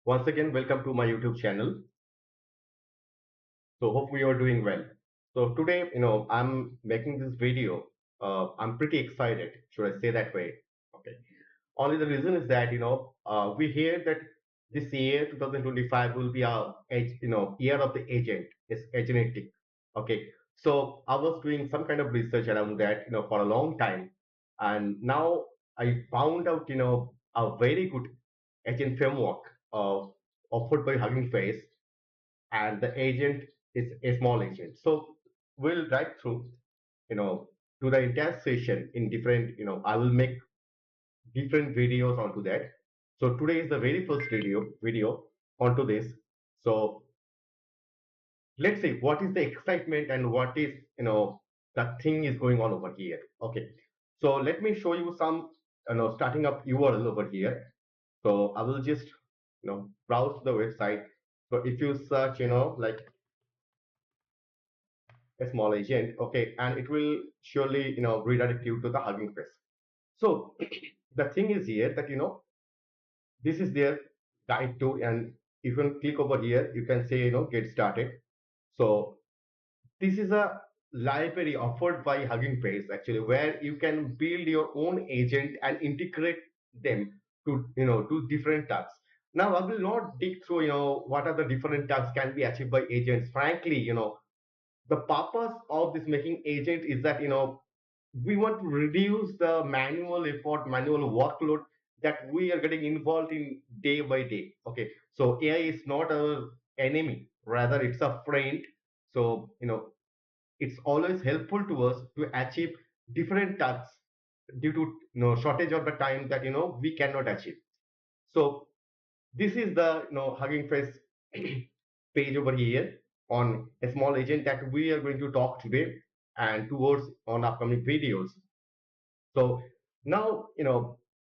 Once again, welcome to my YouTube channel. So hope you are doing well. So today, I'm making this video. I'm pretty excited. Should I say that way? Okay. Only the reason is that we hear that this year 2025 will be our year of the agent. It's agentic. Okay. So I was doing some kind of research around that for a long time, and now I found out a very good agent framework offered by Hugging Face, and the agent is a small agent. So we'll drive through, you know, to the entire session in different, I will make different videos onto that. So today is the very first video onto this. So let's see what is the excitement and what is, the thing is going on over here. Okay. So let me show you some, starting up URL over here. So I will just, browse the website. So if you search, like a small agent, okay, and it will surely redirect you to the Hugging Face. So the thing is here that this is their guide to, and if you click over here you can say get started. So this is a library offered by Hugging Face actually, where you can build your own agent and integrate them to to different tasks. Now I will not dig through what are the different tasks can be achieved by agents. Frankly, the purpose of this making agent is that we want to reduce the manual effort, manual workload that we are getting involved in day by day. Okay, so AI is not our enemy, rather it's a friend. So it's always helpful to us to achieve different tasks due to shortage of the time that we cannot achieve. So this is the Hugging Face page over here on a small agent that we are going to talk today and towards on upcoming videos. So now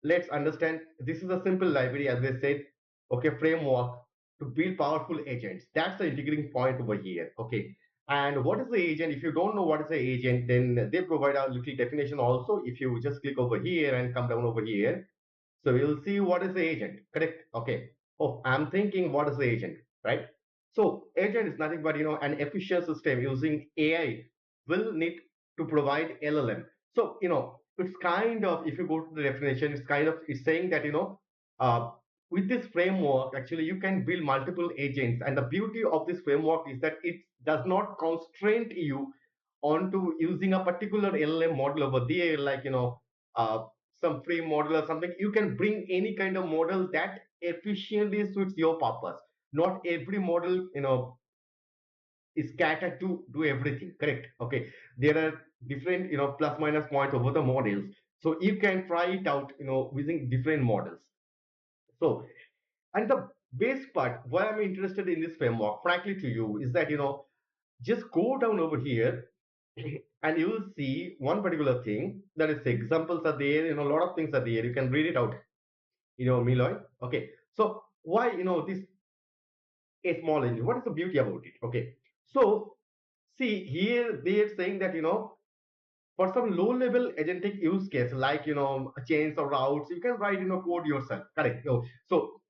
let's understand this is a simple library, as I said, okay, framework to build powerful agents. That's the integrating point over here. Okay. And what is the agent? If you don't know what is the agent, then they provide a little definition also. If you just click over here and come down over here, so we'll see what is the agent, correct? Okay. Oh, I'm thinking what is the agent, right? So agent is nothing but an efficient system using AI will need to provide LLM. So it's kind of, if you go to the definition, it's saying that uh, with this framework actually you can build multiple agents, and the beauty of this framework is that it does not constrain you onto using a particular LLM model over there, like uh, some free model or something. You can bring any kind of model that efficiently suits your purpose. Not every model is catered to do everything, correct? Okay, there are different plus minus point over the models, so you can try it out using different models. So, and the best part why I'm interested in this framework, frankly to you, is that just go down over here and you will see one particular thing, that is examples are there, a lot of things are there, you can read it out, Miloy. Okay, so why this a small engine, what is the beauty about it? Okay, so see here they're saying that for some low level agentic use case, like chains or routes, you can write code yourself, correct? So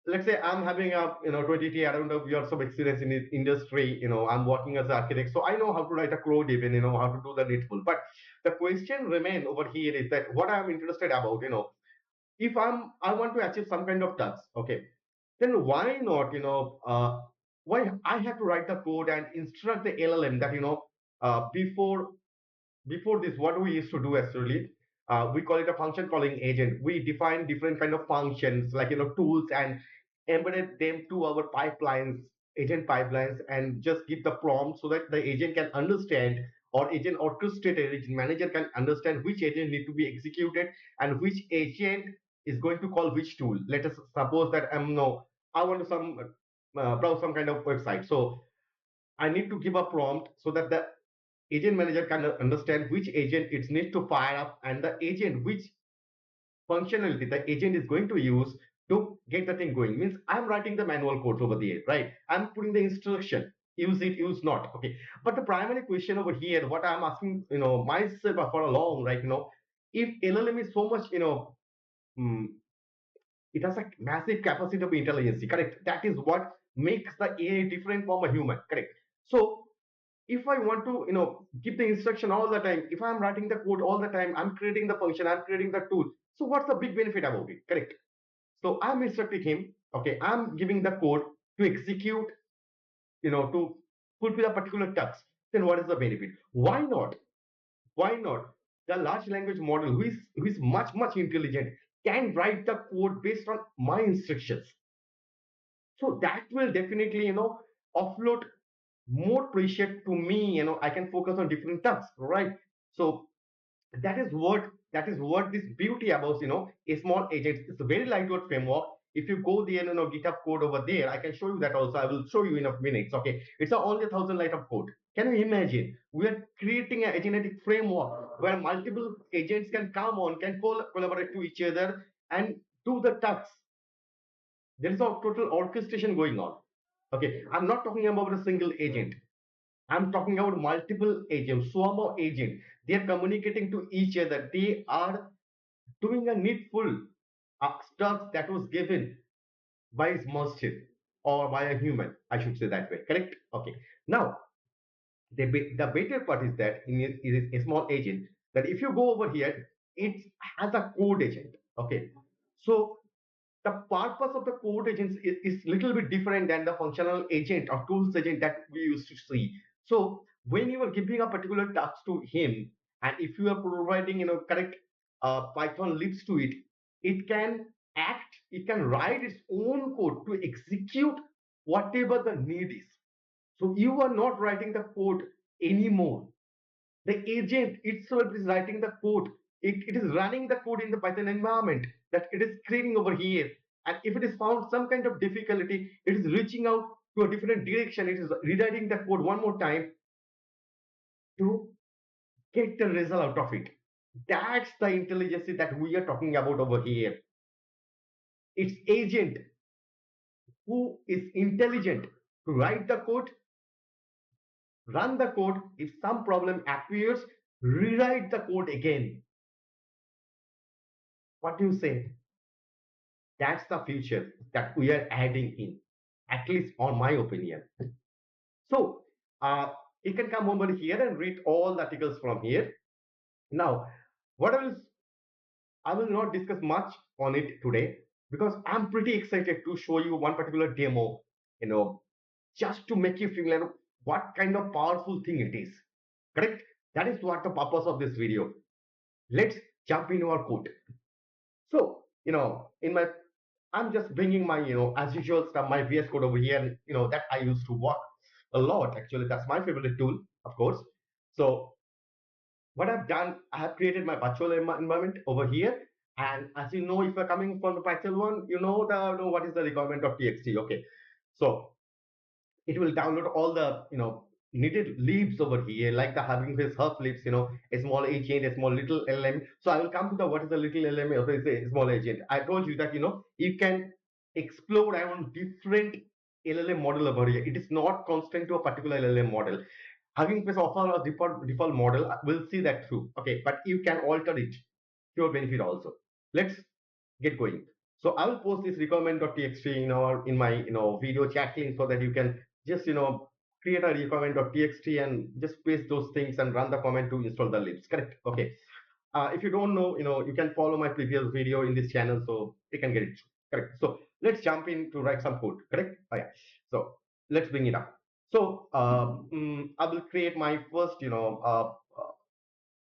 let's say I'm having a 20 around of years of experience in this industry. I'm working as an architect, so I know how to write a code, even how to do the needful. But the question remain over here is that what I'm interested about, if I want to achieve some kind of task, okay, then why not why I have to write the code and instruct the LLM that before this, what we used to do actually, we call it a function calling agent. We define different kind of functions, like tools, and embedded them to our pipelines, agent pipelines, and just give the prompt so that the agent can understand, or agent orchestrator, agent manager can understand which agent need to be executed and which agent is going to call which tool. Let us suppose that no, I want to browse some kind of website, so I need to give a prompt so that the agent manager can understand which agent it needs to fire up, and the agent which functionality the agent is going to use to get the thing going. Means I'm writing the manual codes over there, right? I'm putting the instruction, use it, use not. Okay, but the primary question over here, what I'm asking myself for a long, right? If LLM is so much mm, It has a massive capacity of intelligence, correct? That is what makes the AI different from a human, correct? So if I want to, give the instruction all the time, if I'm writing the code all the time, I'm creating the function, I'm creating the tool. So what's the big benefit about it, correct? So I'm instructing him, okay, I'm giving the code to execute, to fulfill a particular task. Then what is the benefit? Why not? Why not? The large language model, who is much intelligent, can write the code based on my instructions. So that will definitely, offload more pressure to me. I can focus on different tasks, right? So that is what this beauty about, a small agent. It's a very lightweight framework. If you go there, GitHub code over there, I can show you that also. I will show you in a minute. Okay, it's only 1,000 line of code. Can you imagine? We are creating a agentic framework where multiple agents can come on, can collaborate to each other and do the tasks. There is a total orchestration going on. Okay, I'm not talking about a single agent. I'm talking about multiple agents, swarm of agents. They are communicating to each other. They are doing a needful stuff that was given by his master or by a human. I should say that way. Correct? Okay. Now, the better part is that in a small agent, that if you go over here, it has a code agent. Okay. So the purpose of the code agents is little bit different than the functional agent or tools agent that we used to see. So when you are giving a particular task to him, and if you are providing, correct Python libs to it, it can write its own code to execute whatever the need is. So you are not writing the code anymore. The agent itself is writing the code. It is running the code in the Python environment that it is creating over here. And if it is found some kind of difficulty, it is reaching out to a different direction. It is rewriting the code one more time to get the result out of it. That's the intelligence that we are talking about over here. It's agent who is intelligent to write the code, run the code. If some problem appears, rewrite the code again. What do you say? That's the future that we are adding in, at least on my opinion. So you can come over here and read all the articles from here. Now, what else? I will not discuss much on it today because I'm pretty excited to show you one particular demo, you know, just to make you feel like what kind of powerful thing it is. Correct? That is what the purpose of this video. Let's jump into our code. So, in my I'm just bringing my, as usual stuff, my VS Code over here, and, that I used to work a lot. Actually, that's my favorite tool, of course. So what I've done, I have created my virtual environment over here. And as you know, if you're coming from the Python one, what is the requirement of txt. Okay. So it will download all the, needed libs over here, like the Hugging Face hub libs, a small agent, a small little LM. So I will come to the what is the little LM or a small agent. I told you that, you can explore around different LLM model over here. It is not constant to a particular LLM model. Hugging Face offer a default model. We'll see that through. Okay, but you can alter it to your benefit also. Let's get going. So I will post this requirement.txt in my video chat link so that you can just create a requirement.txt and just paste those things and run the command to install the libs. Correct? Okay. If you don't know, you can follow my previous video in this channel so you can get it through. Correct. So let's jump in to write some code. Correct? Oh, yeah. So let's bring it up. So I will create my first,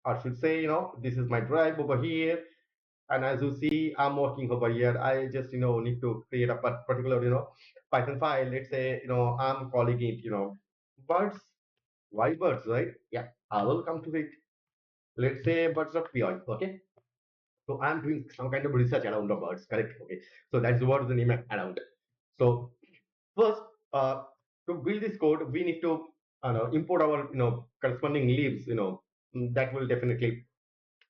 I should say, this is my drive over here. And as you see, I'm working over here. I just, need to create a particular, Python file. Let's say, I'm calling it, birds. Why birds, right? Yeah, I will come to it. Let's say birds of PI. Okay. So I'm doing some kind of research around the birds, correct? Okay. So that's what the name around. So first, to build this code, we need to import our corresponding leaves. That will definitely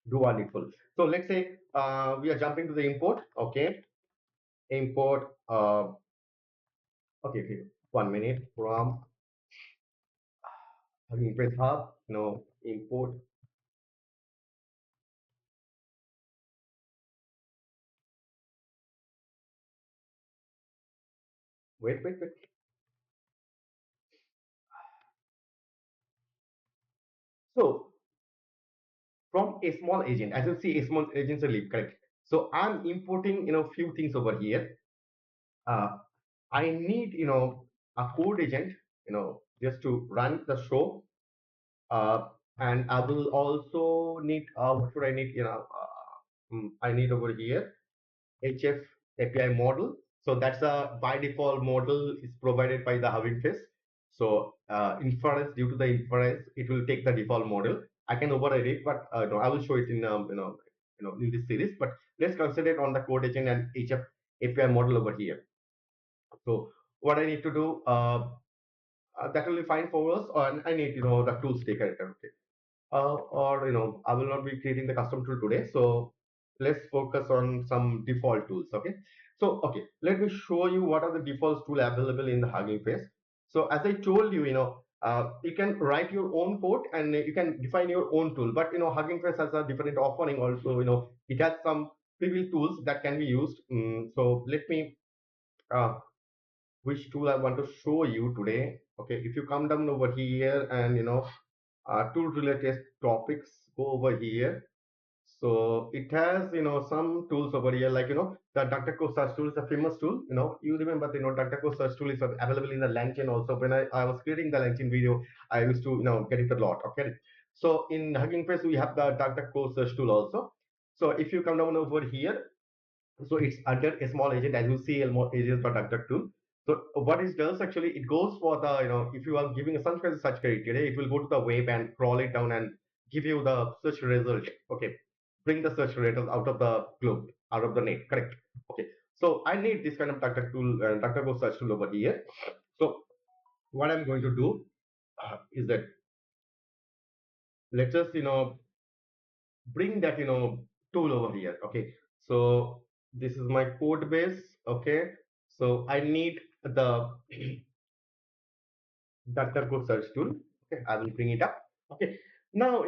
do our needful. So let's say we are jumping to the import. Okay, import. Okay, 1 minute from Hugging Face Hub. Import. Wait. So from a small agent, as you see, a small agents are leave, correct? So I'm importing, few things over here. Uh, I need, a code agent, just to run the show. Uh, and I will also need, what should I need? I need over here HF API model. So that's a by default model is provided by the Hugging Face. So inference, due to the inference, it will take the default model. I can override it, but no, I will show it in in this series. But let's consider it on the code agent and HF API model over here. So what I need to do, that will be fine for us. And I need the tools taker. Okay. Or I will not be creating the custom tool today. So let's focus on some default tools. Okay. So okay, let me show you what are the default tool available in the Hugging Face. So as I told you, you can write your own code and you can define your own tool. But Hugging Face has a different offering also. It has some preview tools that can be used. So let me uh, which tool I want to show you today. Okay, if you come down over here and tool related topics, go over here. So it has some tools over here, like the DuckDuckGo search tool is a famous tool. You remember DuckDuckGo search tool is available in the LangChain also. When I was creating the LangChain video, I used to get it a lot. Okay, so in Hugging Face we have the DuckDuckGo search tool also. So if you come down over here, so it's under a small agent, as you see, a small agent for DuckDuck tool. So what it does actually, it goes for the if you are giving a some kind of search criteria, it will go to the web and crawl it down and give you the search result. Okay, bring the search results out of the globe, out of the net. Correct. Okay. So I need this kind of DuckDuck tool, DuckDuckGo search tool over here. So what I'm going to do is that let's just bring that tool over here. Okay, so this is my code base. Okay, so I need the DuckDuckGo search tool. Okay, I will bring it up. Okay, now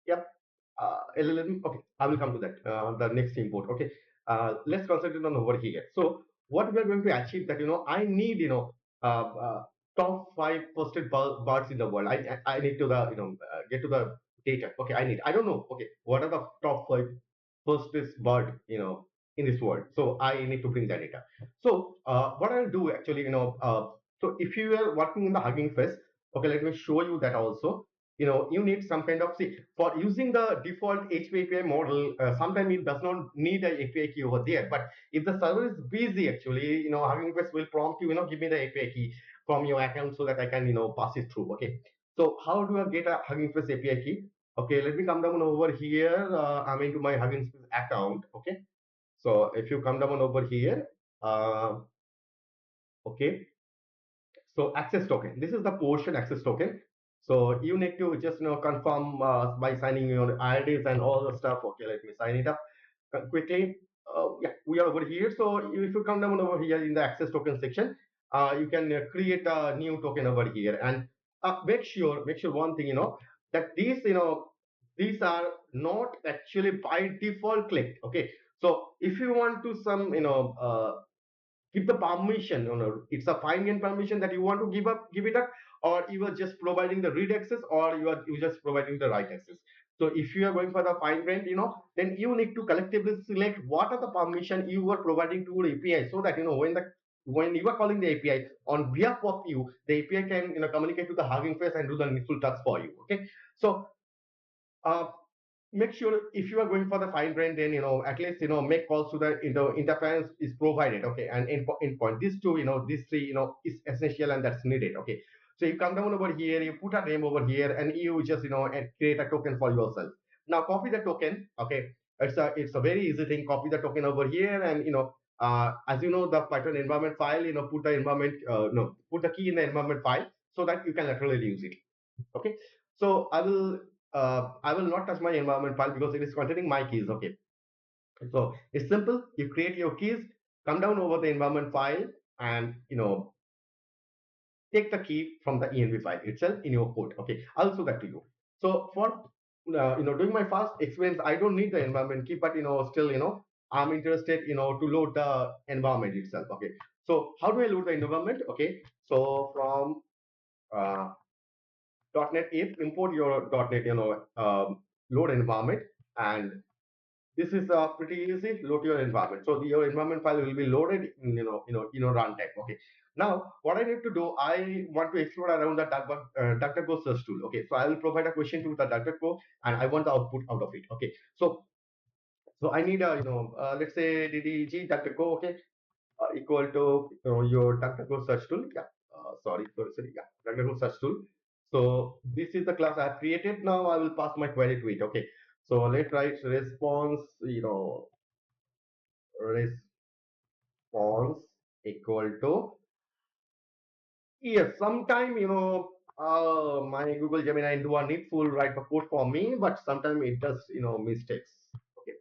yep, LLM. Okay, I will come to that. The next import. Okay, let's concentrate on over here. So what we are going to achieve, that I need uh, uh, top five posted birds in the world. I need to the get to the data. Okay, I don't know. Okay, what are the top five fastest bird in this world? So I need to bring that data. So what I'll do actually, so if you are working in the Hugging Face, okay, let me show you that also. You need some kind of, see, for using the default HTTP model, sometimes it does not need an API key over there. But if the server is busy, actually, Hugging Face will prompt you, give me the API key from your account so that I can, pass it through. Okay. So how do I get a Hugging Face API key? Okay, let me come down over here. I'm into my Hugging Face account. Okay. So if you come down over here, uh, okay. So access token. This is the portion access token. So you need to just confirm by signing your IDs and all the stuff. Okay, let me sign it up quickly. Yeah, we are over here. So if you come down over here in the access token section, you can create a new token over here, and make sure one thing, that these are not actually by default clicked. Okay, so if you want to some give the permission, it's a fine grained permission that you want to give it up, or you are just providing the read access, or you just providing the write access. So if you are going for the fine grained, then you need to collectively select what are the permission you are providing to the API, so that when you are calling the API on behalf of you, the API can communicate to the Hugging Face and do the needful tasks for you. Okay, so uh, make sure if you are going for the fine grain, then at least make calls to the interference is provided. Okay, and endpoint, these two, these three, is essential and that's needed. Okay, so you come down over here, you put a name over here, and you just and create a token for yourself. Now copy the token. Okay, it's a very easy thing. Copy the token over here, and as you know, the Python environment file, put the environment no put the key in the environment file so that you can literally use it. Okay, so I will not touch my environment file because it is containing my keys. Okay, so it's simple. You create your keys, come down over the environment file, and take the key from the env file itself in your code. Okay, I'll show that to you. So for doing my fast experience, I don't need the environment key, but still I'm interested to load the environment itself. Okay, So how do I load the environment? Okay, so from uh, .NET if import your .NET, load environment, and this is pretty easy. Load your environment. So your environment file will be loaded in runtime. Okay. Now what I need to do, I want to explore around the DuckDuckGo search tool. Okay. So I will provide a question to the DuckDuckGo, and I want the output out of it. Okay. So I need a let's say ddg DuckDuckGo. Okay. Equal to your DuckDuckGo search tool. Yeah. Sorry. Yeah. DuckDuckGo search tool. So this is the class I have created. Now I will pass my query to it. Okay. So let's write response, response equal to, yes, sometime my Google Gemini do a needful write a code for me, but sometimes it does mistakes. Okay,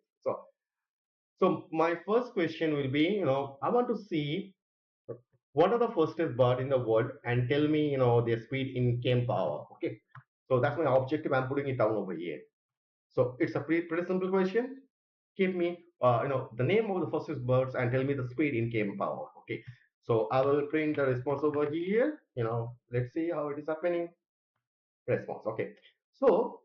so my first question will be, I want to see what are the fastest bird in the world and tell me their speed in km per hour. Okay, so that's my objective. I'm putting it down over here. So it's a pretty simple question. Give me the name of the fastest birds and tell me the speed in km per hour. Okay, so I will print the response over here. Let's see how it is happening. Response. Okay, so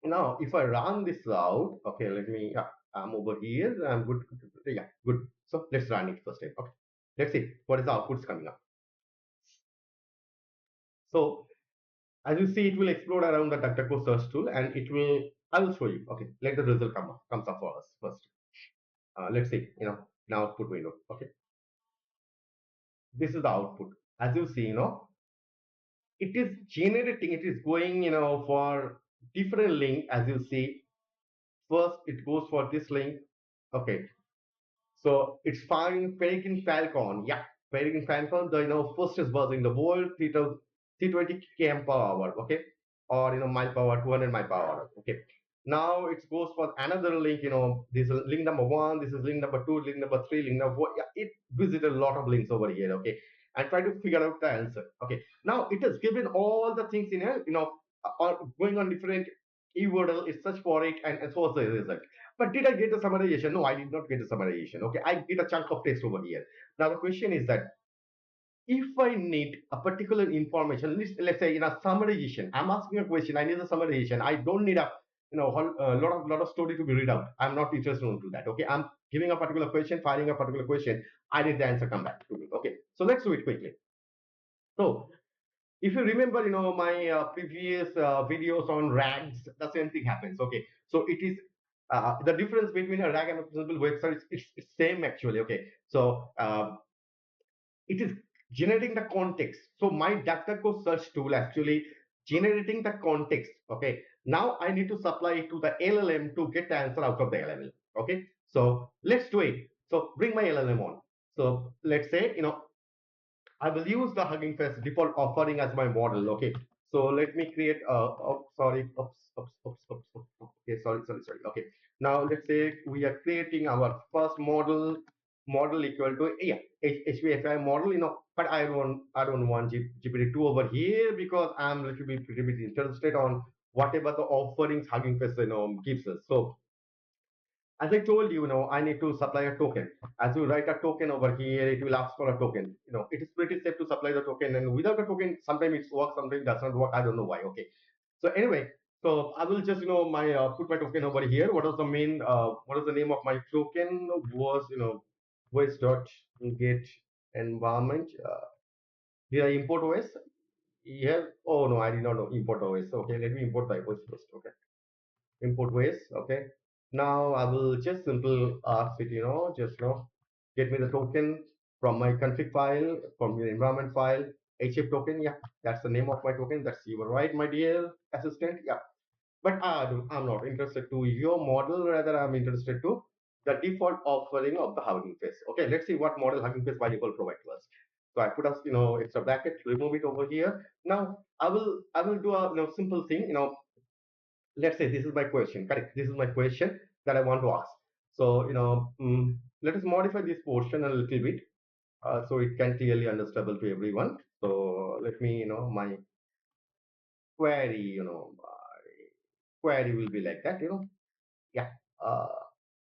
now if I run this out, okay, let me, yeah, I'm over here. I'm good. Yeah, good. So let's run it first. Okay, let's see what is the outputs coming up. So as you see, it will explode around the DuckDuckGo search tool, and it will, I will show you. Okay, let the result comes up for us first. Let's see, now output window. Okay, this is the output. As you see, it is generating, it is going, for different link. As you see, first it goes for this link. Okay, so it's fine. Peregrine Falcon, yeah, Peregrine Falcon, the fastest bus in the world, 320 km per hour, okay, or mile per hour, 200 mile per hour, okay. Now it goes for another link. This is link number one, this is link number two, link number three, link number four. Yeah, it visited a lot of links over here, okay, and try to figure out the answer. Okay, now it has given all the things in here, going on different URL, it search for it, and so was the result. But did I get a summarization? No, I did not get a summarization. Okay, I get a chunk of text over here. Now the question is that if I need a particular information, let's say in a summarization, I'm asking a question. I need a summarization. I don't need a lot of story to be read out. I'm not interested into that. Okay, I'm giving a particular question, firing a particular question. I need the answer come back to me. Okay, so let's do it quickly. So if you remember, my previous videos on rags, the same thing happens. Okay, so it is the difference between a rag and a simple website. It's same actually. Okay, so it is generating the context. So my DuckDuckGo search tool actually generating the context. Okay, now I need to supply it to the LLM to get the answer out of the LLM. Okay, so let's do it. So bring my LLM on. So let's say I will use the Hugging Face default offering as my model. Okay. So let me create sorry, okay, sorry. Okay. Now let's say we are creating our first model equal to, yeah, HPFI model, but I don't want GPT-2 over here because I'm pretty bit interested on whatever the offerings Hugging Face gives us. So as I told you, I need to supply a token. As you write a token over here, it will ask for a token. It is pretty safe to supply the token, and without a token, sometimes it works, sometimes it does not work. I don't know why. Okay. So anyway, so I will just my put my token over here. What is the name of my token? Was was dot get environment. Did I import OS? Yeah. Oh no, I did not know import OS. Okay, let me import the OS first. Okay, import ways. Okay, now I will just simple ask it, just get me the token from my config file, from your environment file, HF token. Yeah, that's the name of my token. That's you were right, my dear assistant. Yeah, but I'm not interested to your model, rather I'm interested to the default offering of the Hugging Face. Okay, let's see what model Hugging Face by default provide to us. So I put us, extra bracket, remove it over here. Now I will do a simple thing. Let's say this is my question. Correct. This is my question that I want to ask. So let us modify this portion a little bit so it can clearly understandable to everyone. So let me, my query, my query will be like that. Yeah. Uh,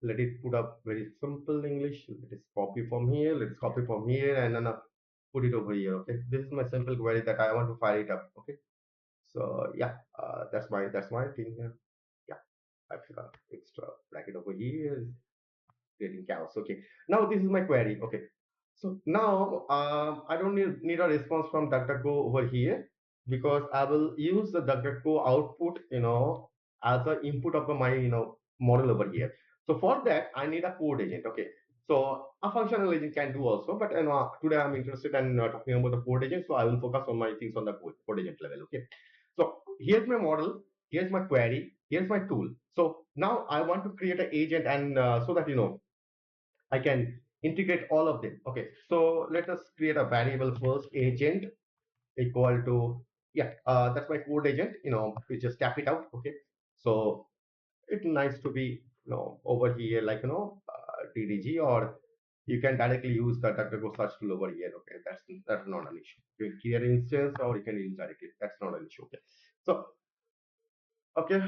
let it put up very simple English. Let us copy from here. Let's copy from here and then put it over here. Okay, this is my simple query that I want to fire it up. Okay, so yeah, that's my thing here. Yeah, I put a extra bracket over here, creating chaos. Okay, now this is my query. Okay, so now I don't need a response from DuckDuckGo over here because I will use the DuckDuckGo output, as an input of my, model over here. So for that, I need a code agent. Okay. So a functional agent can do also, but today I'm interested in talking about the code agent. So I will focus on my things on the code agent level. Okay. So here's my model. Here's my query. Here's my tool. So now I want to create an agent and so that, I can integrate all of them. Okay, so let us create a variable first agent equal to, yeah, that's my code agent. We just tap it out. Okay, so it's nice to be, over here, like, DDG, or you can directly use the DuckDuckGo search tool over here. Okay, that's not an issue. You can create an instance or you can use directly. That's not an issue. Okay, so okay,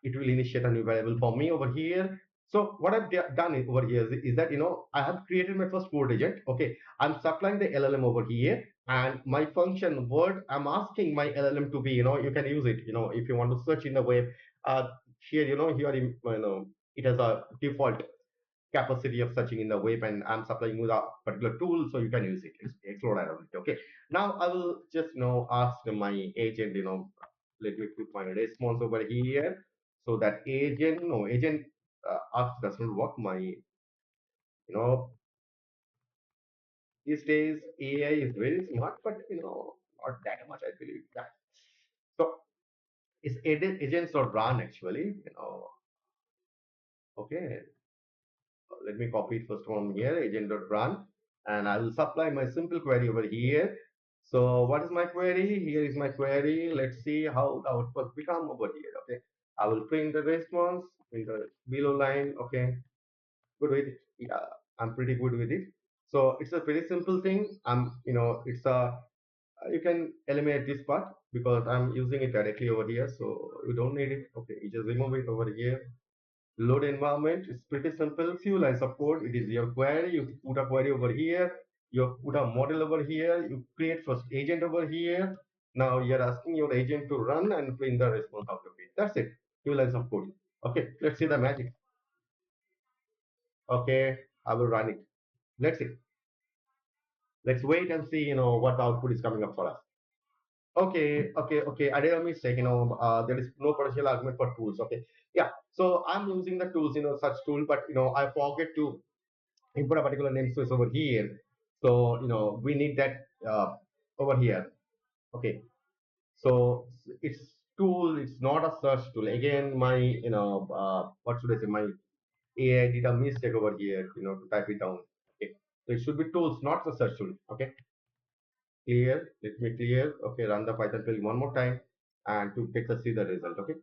it will initiate a new variable for me over here. So what I've done over here is that, I have created my first code agent. Okay, I'm supplying the LLM over here, and my function word, I'm asking my LLM to be, you can use it, if you want to search in the web. Here, here, it has a default capacity of searching in the web, and I'm supplying with a particular tool, so you can use it. Explore around it. Okay. Now I will just, ask my agent, let me put my response over here. So that agent, no agent, ask doesn't work. You know, these days AI is very smart, but not that much, I believe. Yeah. So it's agents not run actually. Okay. Let me copy it first from here, agent.run, and I will supply my simple query over here. So what is my query? Here is my query. Let's see how the output become over here. Okay, I will print the response in the below line. Okay, good with it. Yeah, I'm pretty good with it. So it's a very simple thing. It's a you can eliminate this part because I'm using it directly over here, so you don't need it. Okay, you just remove it over here. Load environment is pretty simple. Few lines of code. It is your query. You put a query over here. You put a model over here. You create first agent over here. Now you're asking your agent to run and print the response out of it. That's it. Few lines of code. Okay, let's see the magic. Okay, I will run it. Let's see. Let's wait and see, what the output is coming up for us. Okay. I did a mistake. There is no potential argument for tools. Okay. Yeah. So I'm using the tools, such tool, but I forget to input a particular namespace over here. So, we need that over here. Okay. So it's tool, it's not a search tool. Again, my, what should I say? My AI did a mistake over here, to type it down. Okay. So it should be tools, not the search tool. Okay. Clear. Let me clear. Okay. Run the Python field one more time and to take us see the result. Okay.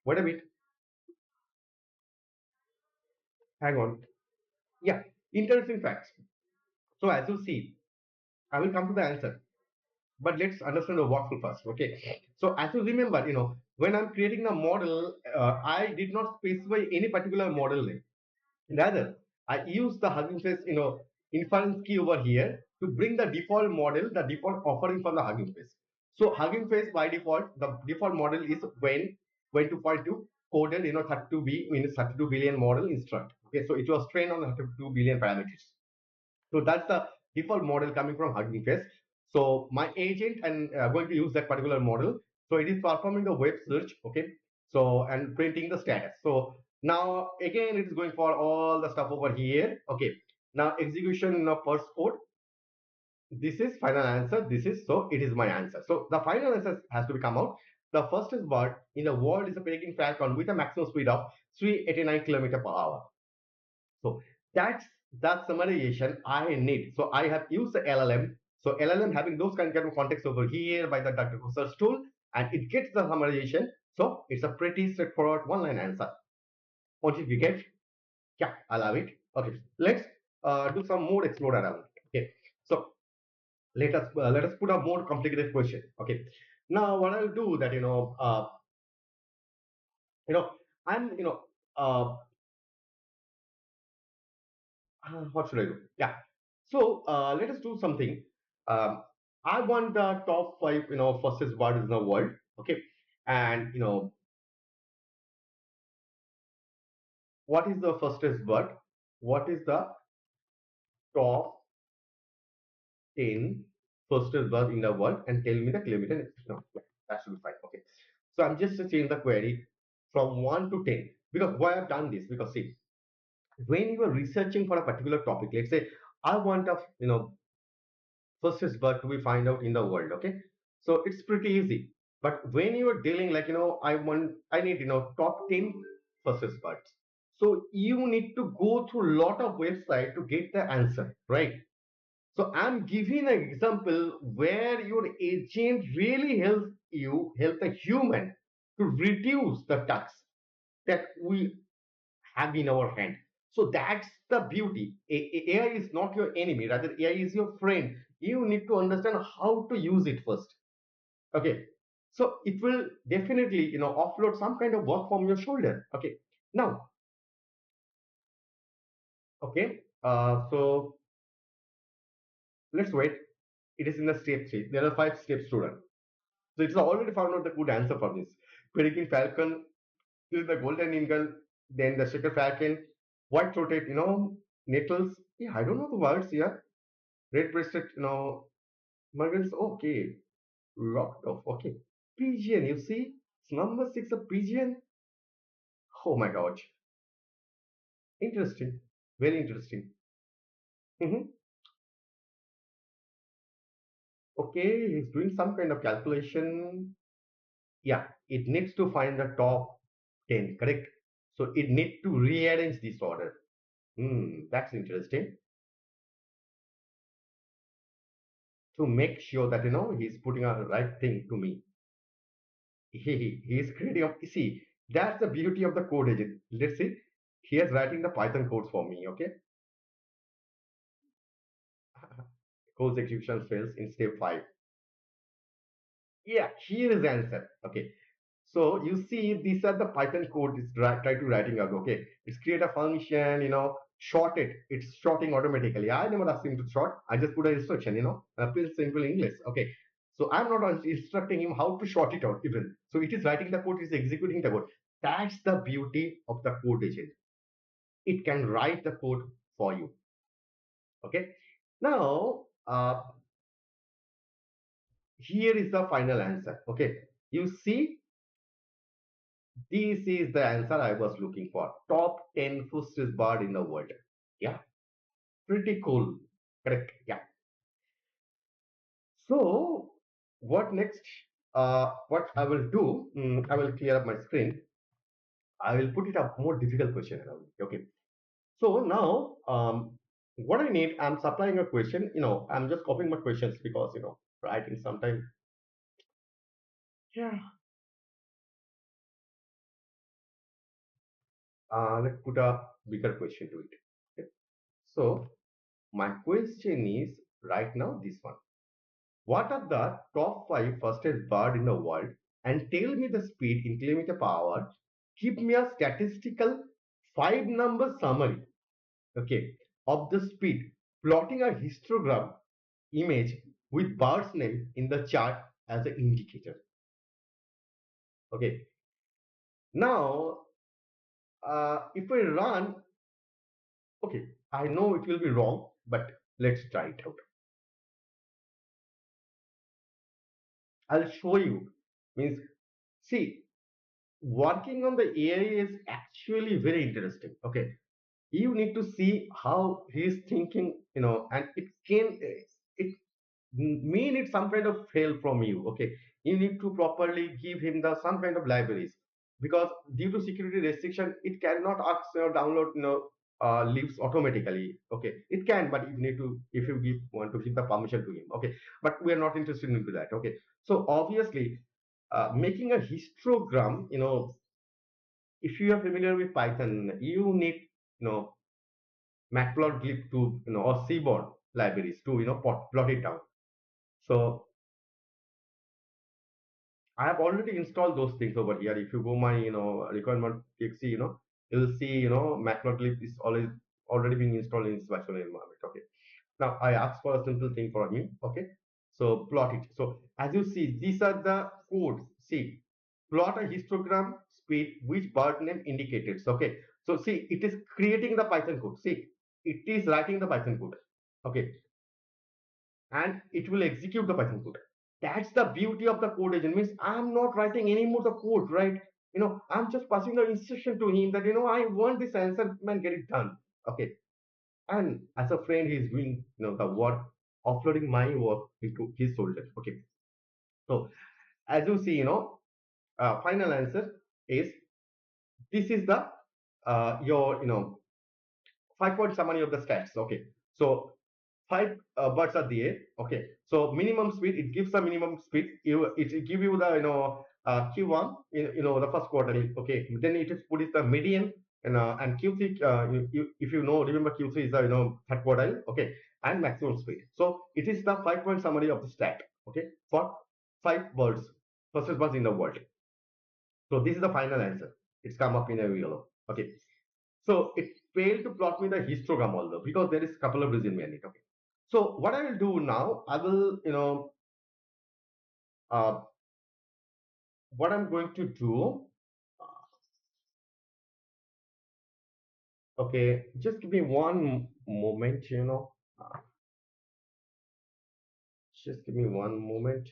Wait a bit. Hang on. Yeah. Interesting facts. So as you see, I will come to the answer. But let's understand the workflow first. Okay. So as you remember, when I'm creating a model, I did not specify any particular model name. Rather, I use the Hugging Face, inference key over here to bring the default model, the default offering from the Hugging Face. So Hugging Face by default, the default model is when 2.2 coded, 32B means 32 billion model instruct. Okay, so it was trained on 32 billion parameters. So that's the default model coming from Hugging Face. So my agent and going to use that particular model. So it is performing the web search. Okay. So and printing the status. So now again it is going for all the stuff over here. Okay. Now execution of first code. This is final answer. This is so it is my answer. So the final answer has to come out. The first is word in the world is a predicting falcon with a maximum speed of 389 km per hour. So that's that summarization I need. So I have used the LLM. So LLM having those kind of context over here by the DuckDuckGo search tool, and it gets the summarization. So it's a pretty straightforward one-line answer. What did you get? Yeah, I love it. Okay, let's do some more explore around. Okay, so let us put a more complicated question. Okay, now what I'll do that you know I'm What should I do? Yeah. So let us do something. Um, I want the top five, fastest birds in the world. Okay. And what is the fastest bird? What is the top 10 fastest bird in the world? And tell me the kilometer. No, yeah, that should be fine. Okay. So I'm just to change the query from 1 to 10. Because why I've done this? Because see, when you are researching for a particular topic, let's say I want a fastest bird to be find out in the world. Okay, so it's pretty easy. But when you are dealing like I need top 10 fastest birds. So you need to go through a lot of website to get the answer, right? So I'm giving an example where your agent really helps you help the human to reduce the tax that we have in our hand. So that's the beauty. AI is not your enemy, rather AI is your friend. You need to understand how to use it first. Okay. So it will definitely, offload some kind of work from your shoulder. Okay. Now, okay. So let's wait. It is in the step three. There are 5 steps to run. So it's already found out the good answer for this. Predicting Falcon is the golden eagle, then the checker falcon, white-throated, nettles. Yeah, I don't know the words here. Red-breasted, mergles. Okay, locked off. Okay, pigeon. You see, it's number six, a pigeon. Oh my gosh, interesting, very interesting. Mhm. Okay, he's doing some kind of calculation. Yeah, it needs to find the top 10, correct? So it needs to rearrange this order. That's interesting. To make sure that he's putting a right thing to me. He's creating a see. That's the beauty of the code agent. Let's see. He is writing the Python codes for me. Okay, code execution fails in step 5. Yeah, here is the answer. Okay, so you see, these are the Python code is try to writing out. Okay, it's create a function, short it. It's shorting automatically. I never asked him to short. I just put an instruction, plain simple English. Okay, so I'm not instructing him how to short it out even. So it is writing the code, it is executing the code. That's the beauty of the code agent. It can write the code for you. Okay, now here is the final answer. Okay, you see, this is the answer I was looking for. Top 10 fastest bird in the world. Yeah, pretty cool. Correct. Yeah. So, what next? What I will do, I will clear up my screen. I will put it a more difficult question around. Okay. So now, what I need, I'm supplying a question. I'm just copying my questions because, writing sometimes. Yeah. Let's put a bigger question to it. Okay. So, my question is right now this one. What are the top 5 fastest bird in the world? And tell me the speed in kilometer per hour. Give me a statistical 5-number summary, okay, of the speed, plotting a histogram image with bird's name in the chart as an indicator. Okay, now if I run, okay, I know it will be wrong, but let's try it out. I'll show you. Means, see, working on the AI is actually very interesting. Okay, you need to see how he's thinking, and it may need some kind of help from you. Okay, you need to properly give him the some kind of libraries because due to security restriction, it cannot ask download leaves automatically. Okay, it can, but you need to if you want to give the permission to him. Okay, but we are not interested into that. Okay, so obviously, making a histogram, if you are familiar with Python, you need Matplotlib to or Seaborn libraries to plot it down. So I have already installed those things over here. If you go my requirement exe, you'll see Matplotlib is already being installed in this virtual environment. Okay. Now I ask for a simple thing for me. Okay. So plot it. So as you see, these are the codes. See, plot a histogram speed which bird name indicated. Okay. So see, it is creating the Python code. See, it is writing the Python code. Okay. And it will execute the Python code. That's the beauty of the code agent. Means I'm not writing any more the code, right? I'm just passing the instruction to him that I want this answer, man, get it done. Okay. And as a friend, he's doing the work, offloading my work into his shoulders. Okay. So as you see, final answer is this is the your 5 point summary of the stats. Okay. So five birds are there. Okay. So minimum speed, it gives the minimum speed. It give you the Q1 the first quarter. Okay. Then it is put is the median and Q3. If you know, remember Q3 is the third quartile. Okay. And maximum speed. So it is the 5 point summary of the stat. Okay. For five birds, fastest birds in the world. So this is the final answer. It's come up in a yellow. Okay. So it failed to plot me the histogram although because there is a couple of reasons behind it. Okay. So what I will do now, I will, uh, what I'm going to do, okay, just give me one moment, just give me one moment.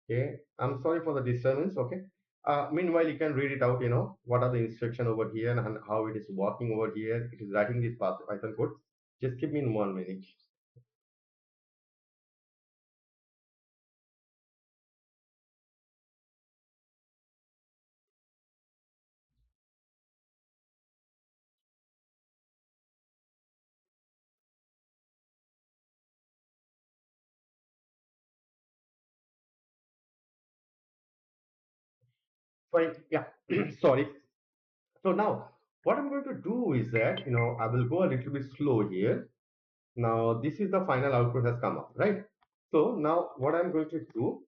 Okay. I'm sorry for the disturbance. Okay. Meanwhile, you can read it out, what are the instruction over here and how it is working over here. It is writing this Python code. Just give me 1 minute. Fine. Yeah. Sorry. So now what I'm going to do is that, I will go a little bit slow here. Now this is the final output has come up, right? So now what I'm going to do,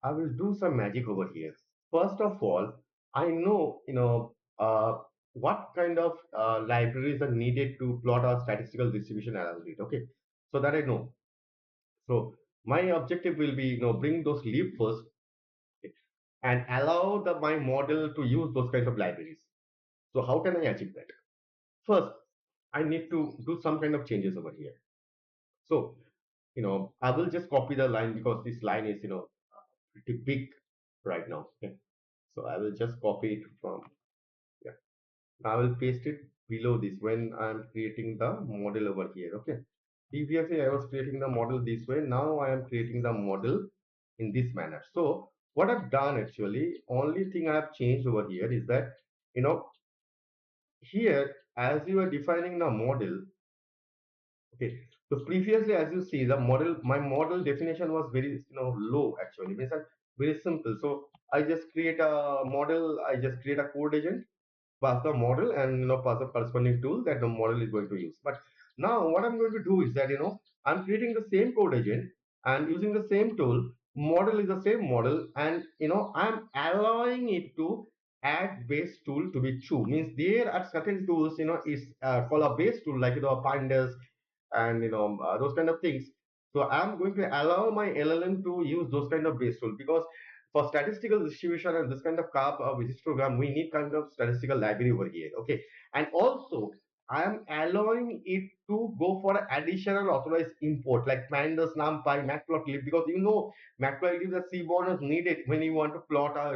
I will do some magic over here. First of all, I know, what kind of libraries are needed to plot a statistical distribution analysis. Okay. So that I know. So my objective will be, bring those lib first, okay, and allow my model to use those kinds of libraries. So how can I achieve that? First, I need to do some kind of changes over here. So, I will just copy the line because this line is, pretty big right now. Okay. So I will just copy it from, yeah. I will paste it below this when I'm creating the model over here. Okay. Previously, I was creating the model this way. Now I am creating the model in this manner. So what I've done actually, only thing I have changed over here is that, here, as you are defining the model, okay. So previously, as you see, my model definition was very, low actually. Means that very simple. So I just create a model. I just create a code agent, pass the model, and pass the corresponding tool that the model is going to use. But now what I'm going to do is that I'm creating the same code agent and using the same tool. Model is the same model, and I'm allowing it to add base tool to be true. Means there are certain tools is called a base tool like pandas and those kind of things. So I'm going to allow my LLM to use those kind of base tool because for statistical distribution and this kind of carb histogram, we need kind of statistical library over here. Okay, and also I am allowing it to go for additional authorized import like pandas, numpy, matplotlib because matplotlib the seaborn is needed when you want to plot a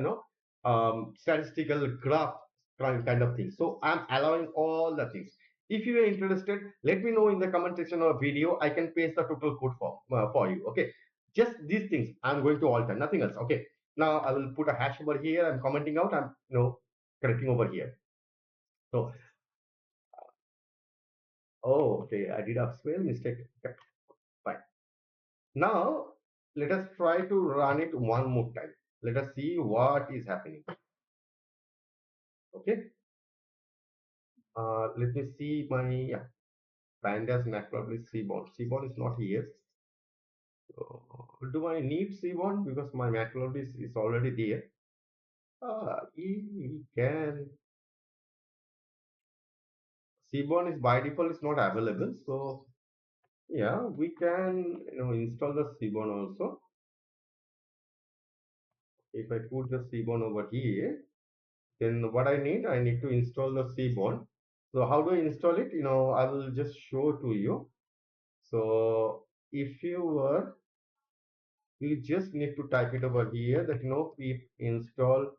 statistical graph kind of thing. So I'm allowing all the things. If you are interested, let me know in the comment section of video. I can paste the total code for you. Okay, just these things I'm going to alter, nothing else. Okay, now I will put a hash over here. I'm commenting out. I'm correcting over here. So oh, okay, I did a spell mistake. Okay, fine. Now let us try to run it one more time. Let us see what is happening. Okay. Let me see my, yeah, pandas matplotlib seaborn. Seaborn is not here. Do I need C1 because my macro is already there? We can. Seaborn is by default is not available. So yeah, we can install the Seaborn also. If I put the Seaborn over here, then what I need to install the Seaborn. So how do I install it? I will just show to you. So if you were, you just need to type it over here that pip install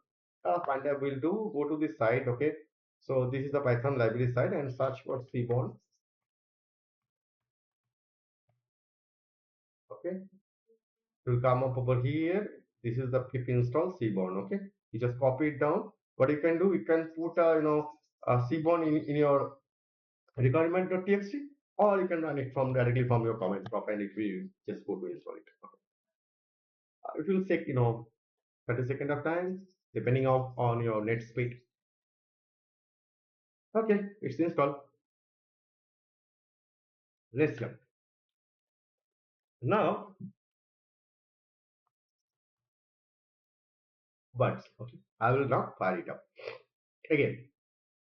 and I will do go to the site. Okay, so this is the Python library site and search for Seaborn. Okay, it will come up over here. This is the pip install Seaborn. Okay, you just copy it down. What you can do, you can put a Seaborn in your requirement.txt, or you can run it from directly from your comment prop and it will just go to install it. Okay. It will take 30 seconds of time depending on your net speed. Okay, it's installed. Let's go. Now, but okay, I will not fire it up. Again,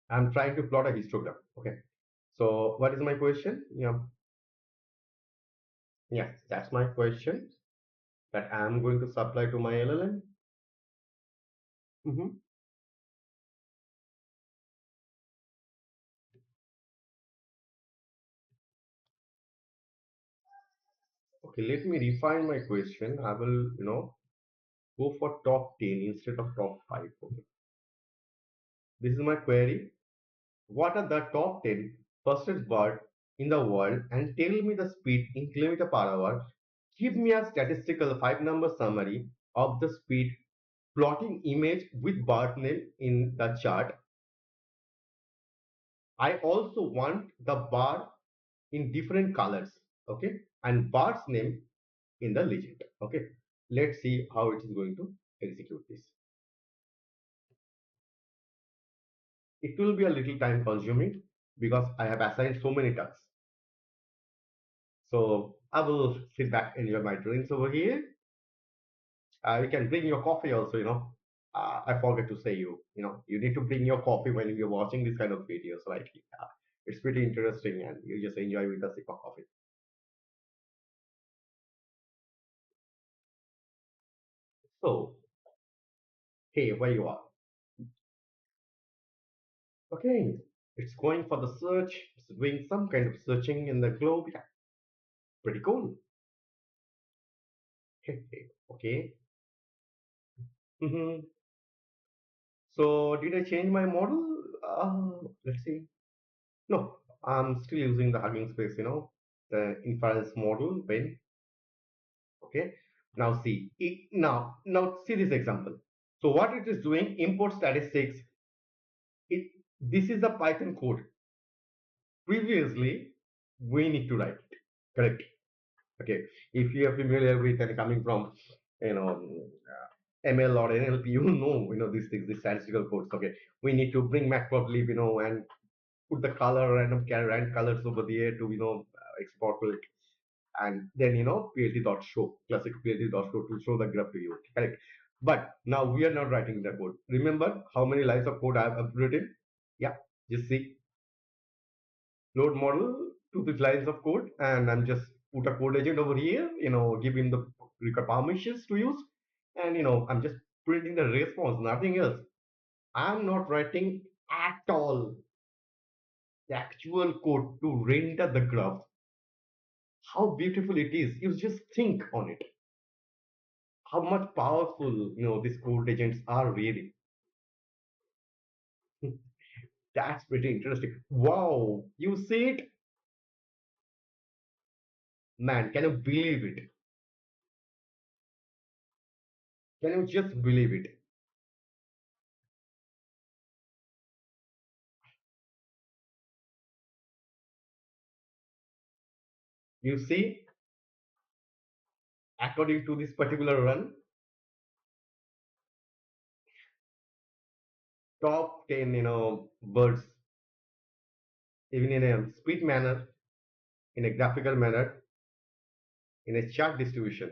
I'm trying to plot a histogram. Okay. So what is my question? Yeah. Yes, that's my question that I'm going to supply to my LLM. Mm-hmm. Okay, let me refine my question. I will, go for top 10 instead of top 5. Okay. This is my query. What are the top 10 fastest bird in the world and tell me the speed in kilometer per hour. Give me a statistical 5-number summary of the speed plotting image with bird name in the chart. I also want the bar in different colors, okay, and bird's name in the legend. Okay, let's see how it is going to execute this. It will be a little time consuming because I have assigned so many tasks. So I will sit back, enjoy my drinks over here. You can bring your coffee also. I forget to say you need to bring your coffee when you're watching this kind of videos, right? It's pretty interesting, and you just enjoy with a sip of coffee. So hey, where you are? Okay, it's going for the search. It's doing some kind of searching in the globe. Yeah, pretty cool. Okay. Mm-hmm. So did I change my model? Let's see. No, I'm still using the Hugging Face, the inference model. When okay, now see now see this example. So what it is doing? Import statistics. It This is the Python code. Previously, we need to write it. Correct. Okay. If you are familiar with and coming from you know ML or NLP, these things, these statistical codes. Okay, we need to bring Matplotlib, and put the color random colors over there to export it, and then plt.show classic plt.show to show the graph to you. Correct. But now we are not writing the code. Remember how many lines of code I have written? Yeah, just see, load model to the lines of code, and I'm just put a code agent over here, give him the required permissions to use, and I'm just printing the response, nothing else. I'm not writing at all the actual code to render the graph. How beautiful it is. You just think on it. How much powerful, these code agents are really. That's pretty interesting. Wow. You see it? Man, can you believe it? Can you just believe it? You see, according to this particular run, top 10, birds, even in a speed manner, in a graphical manner, in a chart distribution,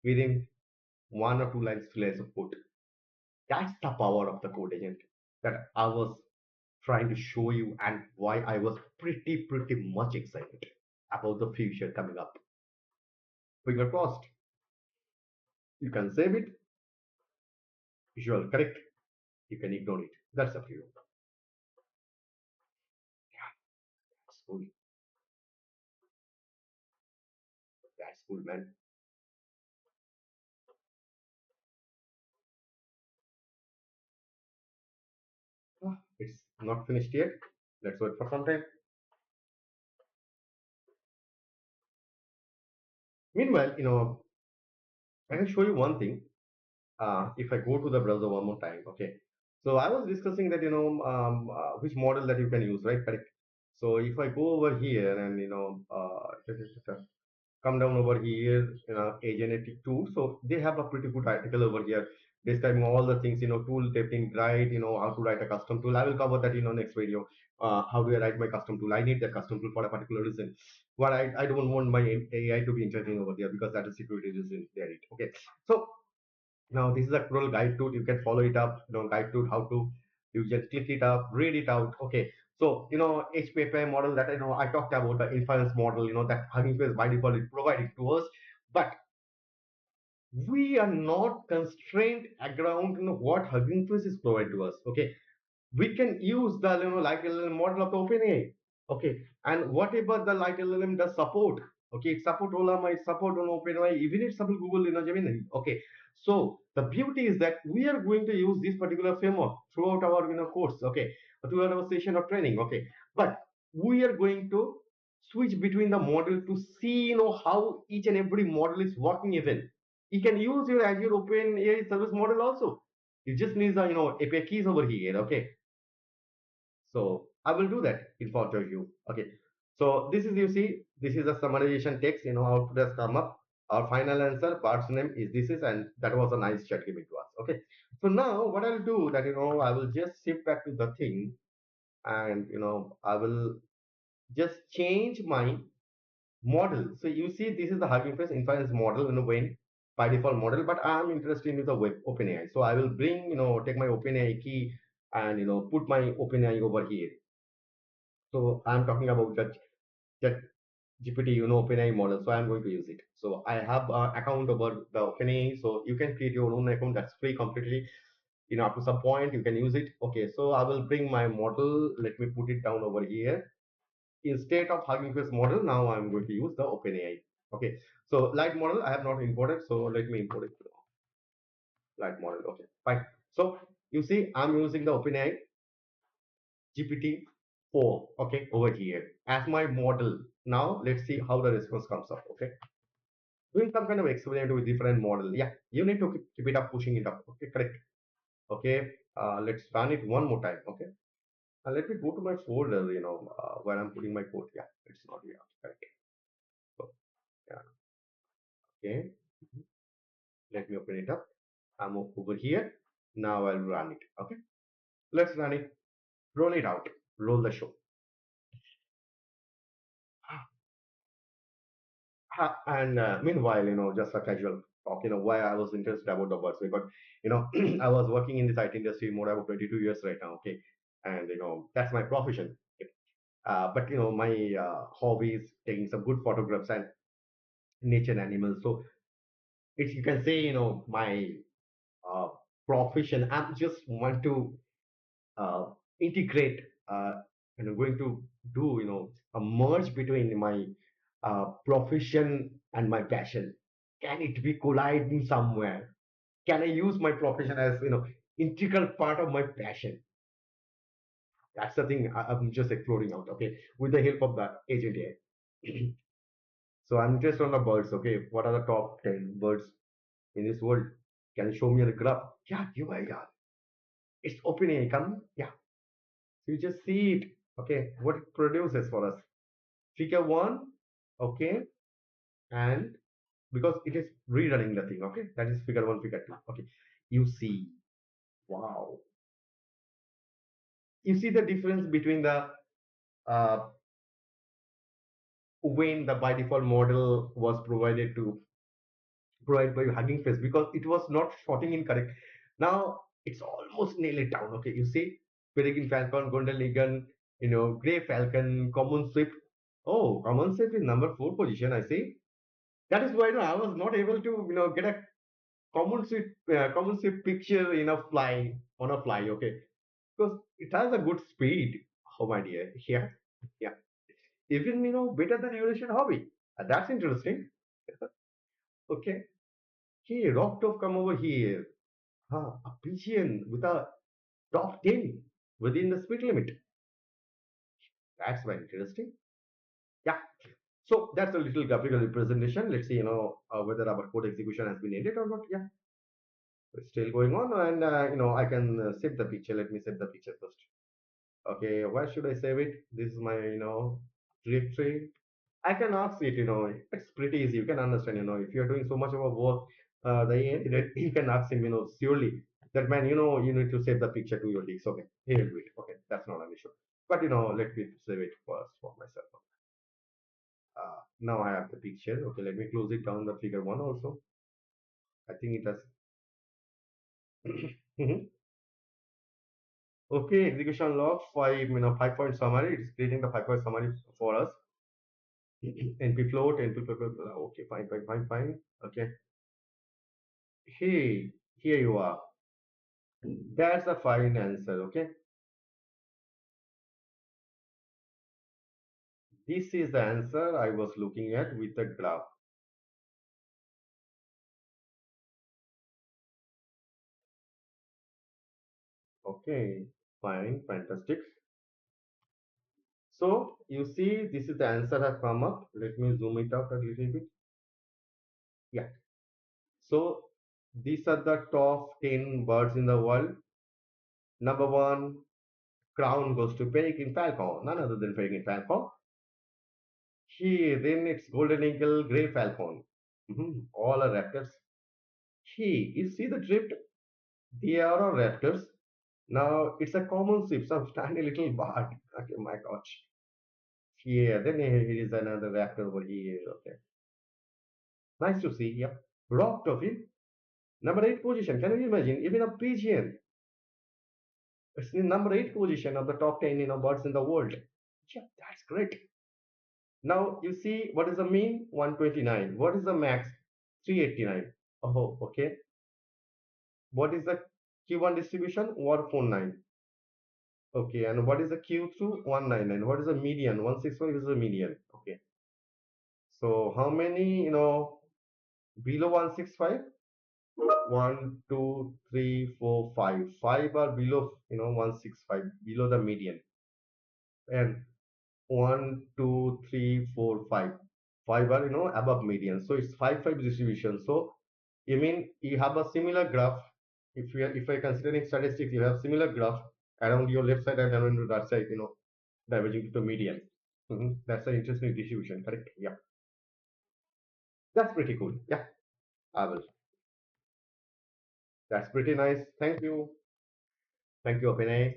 within 1 or 2 lines, 2 lines of code. That's the power of the code agent that I was trying to show you and why I was pretty much excited about the future coming up. Finger crossed. You can save it. If you are correct, you can ignore it. That's up to you. Yeah, that's cool. That's cool, man. It's not finished yet. Let's wait for some time. Meanwhile, I can show you one thing. If I go to the browser one more time, okay. So I was discussing that which model that you can use, right? Correct. So if I go over here and come down over here, agentic tool. So they have a pretty good article over here describing all the things, tool testing, right? How to write a custom tool. I will cover that in the next video. How do I write my custom tool? I need that custom tool for a particular reason. But I don't want my AI to be interfering over there because that is security reason there. Okay. So now this is a cruel guide tool. You can follow it up. Guide tool how to. You just click it up, read it out. Okay. So HPFI model that I talked about the inference model. That Hugging Face by default is provided to us, but we are not constrained around what Hugging Face is provided to us. Okay, we can use the light LLM model of the OpenAI. Okay, and whatever the light LLM does support, okay, it support Ollama, it support on OpenAI, even it support Google Gemini. Okay, so the beauty is that we are going to use this particular framework throughout our course. Okay, throughout our session of training. Okay, but we are going to switch between the model to see how each and every model is working. Even you can use your Azure OpenAI service model also. You just need the API keys over here. Okay, so I will do that in front of you. Okay. So this is, you see, this is a summarization text, output has come up. Our final answer, part's name is this is, and that was a nice chat given to us. Okay. So now what I'll do that, I will just shift back to the thing and, I will just change my model. So you see, this is the Hugging Face inference model in a way by default model, but I'm interested in the web OpenAI. So I will bring, take my OpenAI key and, put my OpenAI over here. So I'm talking about that GPT, OpenAI model. So I'm going to use it. So I have an account over the OpenAI. So you can create your own account. That's free completely. Up to some point you can use it. Okay. So I will bring my model. Let me put it down over here. Instead of Hugging Face model, now I'm going to use the OpenAI. Okay. So light model I have not imported. So let me import it. Light model. Okay. Fine. So you see, I'm using the OpenAI GPT-4, okay, over here as my model. Now let's see how the response comes up. Okay, doing some kind of experiment with different model. Yeah, you need to keep it up, pushing it up. Okay, correct. Okay, let's run it one more time. Okay, let me go to my folder, where I'm putting my code. Yeah, it's not here. Correct. So yeah, okay, let me open it up. I'm over here. Now I'll run it. Okay, let's run it. Roll it out. Roll the show. And meanwhile, just a casual talk, why I was interested about the birds because, I was working in this IT industry more about 22 years right now. Okay, and that's my profession. Okay? But my hobby is taking some good photographs and nature and animals. So it's, you can say, my uh, profession. I just want to uh, integrate, going to do a merge between my profession and my passion. Can it be colliding somewhere? Can I use my profession as integral part of my passion? That's the thing I'm just exploring out. Okay, with the help of the agent AI. So I'm interested on the birds. Okay, what are the top 10 birds in this world? Can you show me a graph? Yeah, yeah. It's open. Come, yeah. So you just see it. Okay, what it produces for us. Figure one. Okay, and because it is rerunning the thing. Okay, that is figure one, figure two. Okay, you see, wow, you see the difference between the uh, when the by default model was provided by Hugging Face because it was not sorting in correct. Now it's almost nailed it down. Okay, you see, Peregrine falcon, golden eagle, gray falcon, common swift. Oh, common swift is number four position. I see. That is why I was not able to get a common swift picture in a fly on a fly. Okay, because it has a good speed. Oh my dear, yeah, yeah. Even better than Eurasian hobby. That's interesting. Okay. Hey, Rocktop, come over here. A pigeon with a top 10 within the speed limit. That's very interesting. Yeah. So that's a little graphical representation. Let's see, whether our code execution has been ended or not. Yeah, it's still going on, and I can save the picture. Let me save the picture first. Okay, where should I save it? This is my directory. I can ask it. It's pretty easy. You can understand. If you're doing so much of a work, you can ask him. Surely that man. You need to save the picture to your disk. Okay, he will do it. Okay, that's not an issue. But let me save it first for myself. Now I have the picture. Okay, let me close it down. The figure one also. I think it has. Mhm. Okay, execution log 5. 5 point summary. It's creating the 5 point summary for us. NP float, NP float. Okay, fine, fine, fine, fine. Okay. Hey, here you are. That's a fine answer. Okay. This is the answer I was looking at with the graph. Okay, fine, fantastic. So you see, this is the answer have come up. Let me zoom it out a little bit. Yeah. So these are the top 10 birds in the world. Number one, crown goes to Peregrine falcon, none other than Peregrine falcon. Here, then it's golden eagle, gray falcon. All are raptors. Here, you see the drift? They are all raptors. Now it's a common ship, some tiny little bird. Okay, my gosh. Here, then here is another raptor over here. Okay, nice to see. Yep, rock toffee. Number eight position. Can you imagine? Even a pigeon. It's in number eight position of the top 10 birds in the world. Yeah, that's great. Now you see what is the mean? 129. What is the max? 389. Oh, okay. What is the Q1 distribution? 149. Okay, and what is the Q2? 199. What is the median? 165 is the median. Okay. So how many, below 165? One, two, three, four, five. Five are below, 165, below the median. And one, two, three, four, five. Five are above median. So it's 5 5 distribution. So you mean you have a similar graph. If I considering statistics, you have similar graph around your left side and around your right side, diverging to the median. That's an interesting distribution, correct? Yeah, that's pretty cool. Yeah, I will. That's pretty nice. Thank you, Abhinay.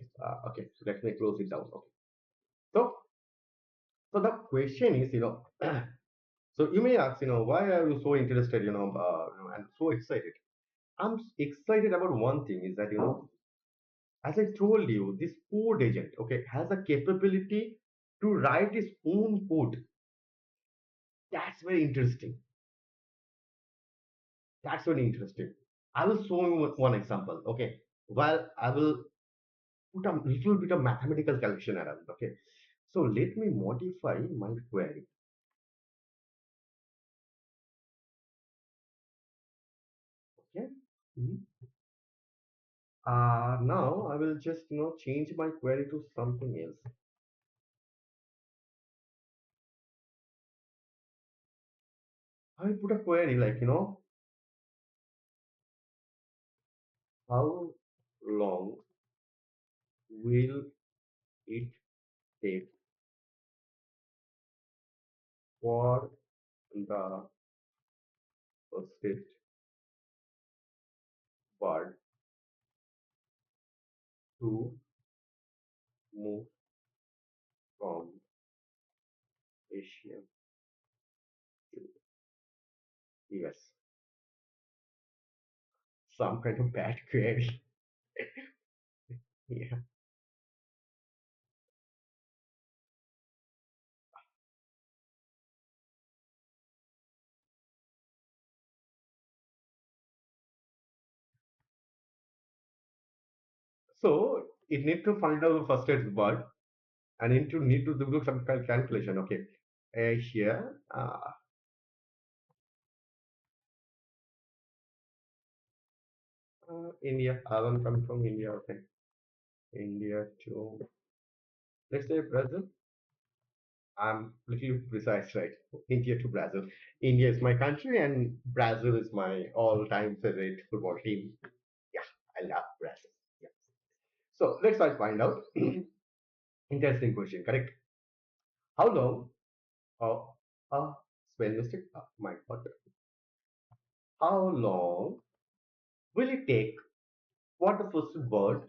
Okay, so let me close it down. Okay, so so the question is, so you may ask, why are you so interested, and so excited? I'm excited about one thing is that, as I told you, this code agent, okay, has a capability to write its own code. That's very interesting. That's very interesting. I will show you one example. Okay, while I will put a little bit of mathematical calculation around. Okay, so let me modify my query. Okay. Mhm. Now I will just change my query to something else. I will put a query like how long will it take for the fastest bird to move from Asia to US? Some kind of bad query. Yeah. So it need to find out the first word and need to do some kind of calculation. Okay, here India. I'm coming from India. Okay, India to let's say Brazil. I'm little precise, right? India to Brazil. India is my country, and Brazil is my all-time favorite football team. Yeah, I love Brazil. Yeah. So let's try to find out. Interesting question. Correct. How long? Oh, spell mistake. Oh, my God. How long will it take for the first bird,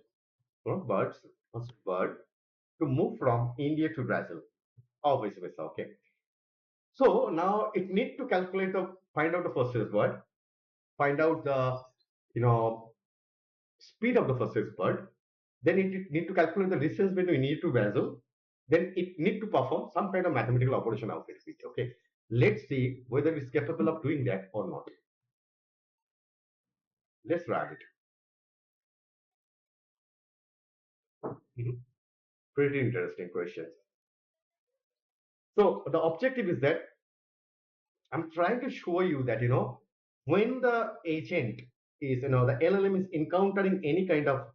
birds, first bird to move from India to Brazil? Or vice versa. Okay. So now it need to calculate the find out the first bird, find out the you know speed of the first bird. Then it need to calculate the distance between India to Brazil. Then it need to perform some kind of mathematical operation out there. Okay. Let's see whether it's capable of doing that or not. Let's run it. Mhm. Pretty interesting questions. So the objective is that I'm trying to show you that when the agent is the LLM is encountering any kind of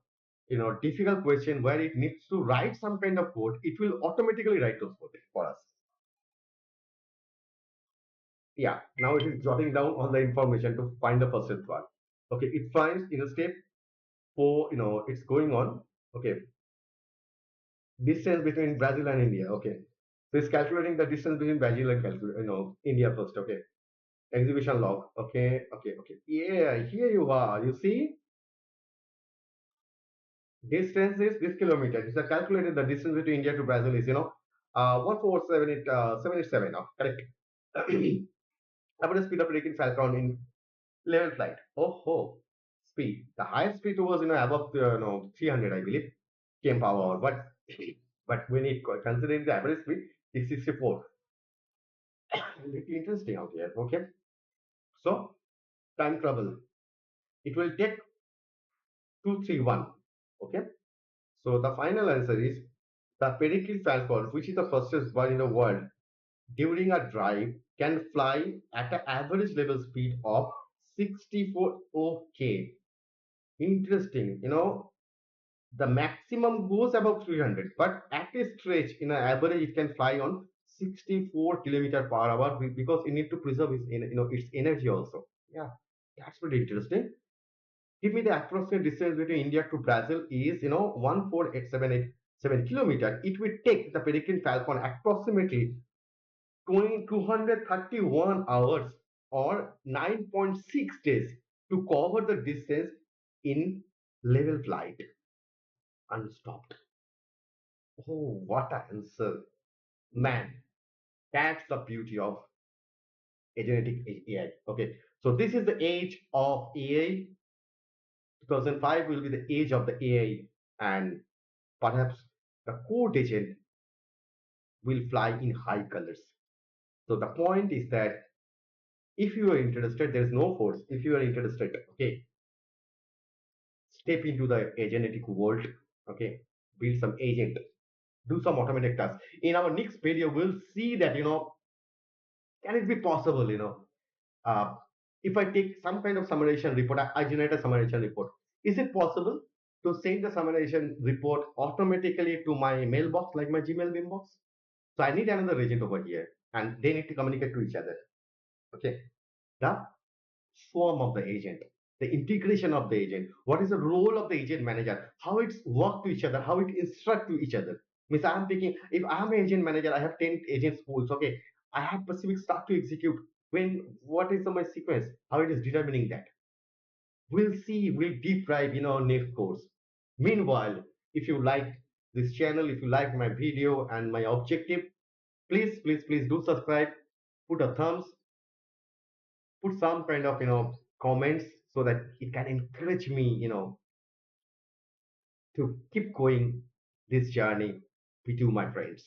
difficult question where it needs to write some kind of code, it will automatically write those code for us. Yeah, now it is jotting down all the information to find the first one. Okay, it finds in a step 4, it's going on. Okay, distance between Brazil and India. Okay, so it's calculating the distance between Brazil and India first. Okay, exhibition log. Okay, okay, okay. Yeah, here you are. You see, distance is this kilometer. It's calculated the distance between India to Brazil is 14787. Correct. Average speed of Hurricane Falcon in level flight. Oh ho, speed. The highest speed was above 300, I believe, km per hour. But when it considering the average speed, it's 64. Little interesting out here. Okay, so time travel. It will take 231. Okay, so the final answer is the Pericles falcon, which is the fastest bird in the world, during a drive can fly at an average level speed of 64 OK. Interesting. The maximum goes above 300, but at a stretch, in an average, it can fly on 64 kilometer per hour because it need to preserve its energy also. Yeah, that's pretty interesting. Give me the approximate distance between India to Brazil is 14878 kilometer. It will take the Peregrine Falcon approximately 231 hours or 9.6 days to cover the distance in level flight unstopped. Oh, what an answer. Man, that's the beauty of agentic AI. Okay, so this is the age of AI. 2005 will be the age of the AI, and perhaps the code agent will fly in high colors. So the point is that if you are interested, there is no force. If you are interested, okay, step into the agentic world. Okay, build some agent, do some automatic tasks. In our next video, we'll see that can it be possible? Uh, if I take some kind of summarization report, I generate a summarization report. Is it possible to send the summarization report automatically to my mailbox, like my Gmail inbox? So I need another agent over here, and they need to communicate to each other. Okay, the form of the agent, the integration of the agent, what is the role of the agent manager, how it's work to each other, how it instruct to each other. Means I'm thinking, if I'm an agent manager, I have 10 agent pools. Okay, I have specific start to execute. When what is my sequence? How it is determining that? We'll see. We'll deep dive in our next course. Meanwhile, if you like this channel, if you like my video and my objective, please, please, please do subscribe. Put a thumbs, put some kind of comments so that it can encourage me to keep going this journey with you, my friends.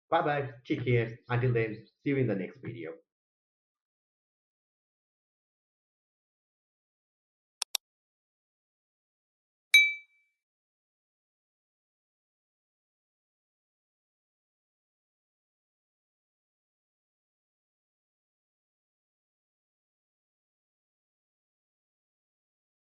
Bye bye, take care. Until then, see you in the next video.